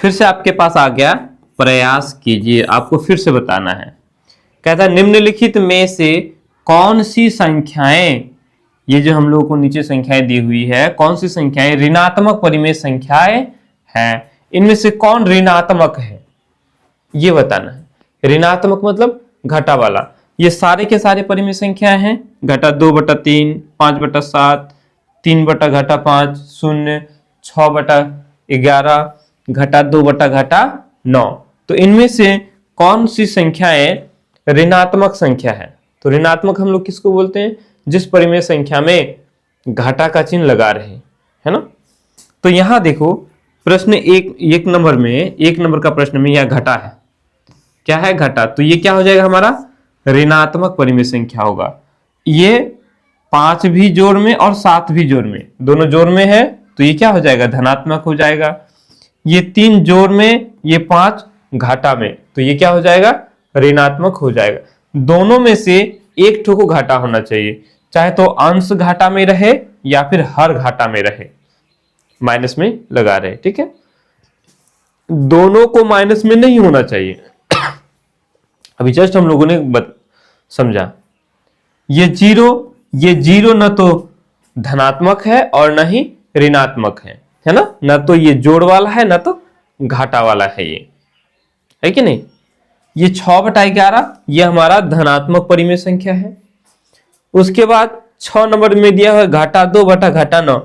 फिर से आपके पास आ गया, प्रयास कीजिए, आपको फिर से बताना है। कहता है निम्नलिखित में से कौन सी संख्याएं, ये जो हम लोगों को नीचे संख्याएं दी हुई है, कौन सी संख्याएं ऋणात्मक परिमेय संख्याएं हैं, इनमें से कौन ऋणात्मक है ये बताना है। ऋणात्मक मतलब घटा वाला। ये सारे के सारे परिमेय संख्याएं हैं, घटा 2/3, 5/7, 3/5, 0, 6/11, घटा 2/9। तो इनमें से कौन सी संख्याएं ऋणात्मक संख्या है? तो ऋणात्मक हम लोग किसको बोलते हैं? जिस परिमेय संख्या में घाटा का चिन्ह लगा रहे, है ना। तो यहां देखो प्रश्न एक नंबर में, एक नंबर का प्रश्न में यह घटा है। क्या है? घटा। तो ये क्या हो जाएगा? हमारा ऋणात्मक परिमेय संख्या होगा। ये 5 भी जोड़ में और 7 भी जोड़ में, दोनों जोड़ में है, तो ये क्या हो जाएगा? धनात्मक हो जाएगा। ये 3 जोड़ में, ये 5 घाटा में, तो ये क्या हो जाएगा? ऋणात्मक हो जाएगा। दोनों में से एक ठो को घाटा होना चाहिए, चाहे तो अंश घाटा में रहे या फिर हर घाटा में रहे, माइनस में लगा रहे, ठीक है। दोनों को माइनस में नहीं होना चाहिए। अभी जस्ट हम लोगों ने समझा, ये जीरो न तो धनात्मक है और न ही ऋणात्मक है ना। न तो ये जोड़ वाला है, न तो घाटा वाला है, ये है कि नहीं। ये 6/11 ये हमारा धनात्मक परिमेय संख्या है। उसके बाद 6 नंबर में दिया हुआ घाटा 2/9,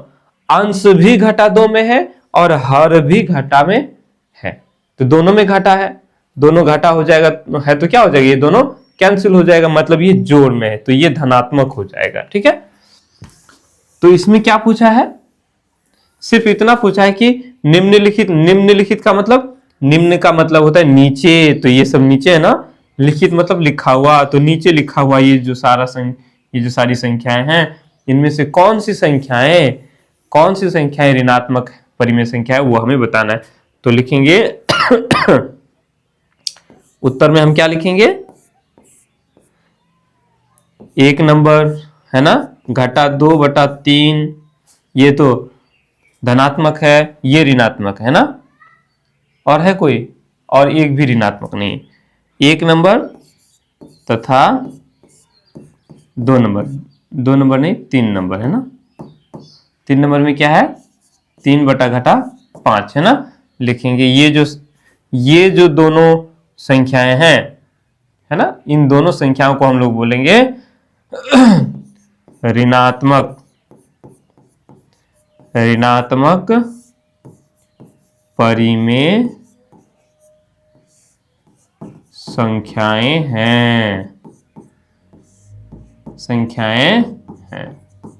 अंश भी घाटा 2 में है और हर भी घाटा में है, तो दोनों में घाटा है, दोनों घाटा हो जाएगा है, तो क्या हो जाएगा? ये दोनों कैंसिल हो जाएगा, मतलब ये जोड़ में है, तो ये धनात्मक हो जाएगा, ठीक है। तो इसमें क्या पूछा है? सिर्फ इतना पूछा है कि निम्नलिखित का मतलब, निम्न का मतलब होता है नीचे, तो ये सब नीचे है ना। लिखित मतलब लिखा हुआ, तो नीचे लिखा हुआ ये जो सारी संख्याएं हैं, इनमें से कौन सी संख्याएं ऋणात्मक परिमेय संख्या है, वो हमें बताना है। तो लिखेंगे उत्तर में हम क्या लिखेंगे? 1 नंबर है ना, घटा 2/3, ये तो धनात्मक है, ये ऋणात्मक है ना, और है कोई और एक भी ऋणात्मक नहीं। 1 नंबर तथा 2 नंबर नहीं, 3 नंबर है ना। 3 नंबर में क्या है? 3/5 है ना। लिखेंगे ये जो दोनों संख्याएं हैं, है ना, इन दोनों संख्याओं को हम लोग बोलेंगे ऋणात्मक परिमेय संख्याएं हैं,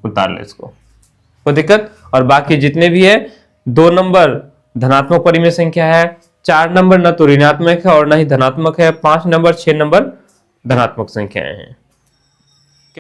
उतार लो इसको, कोई दिक्कत। और बाकी जितने भी है, 2 नंबर धनात्मक परिमेय संख्या है, 4 नंबर न तो ऋणात्मक है और न ही धनात्मक है, 5 नंबर 6 नंबर धनात्मक संख्याएं हैं।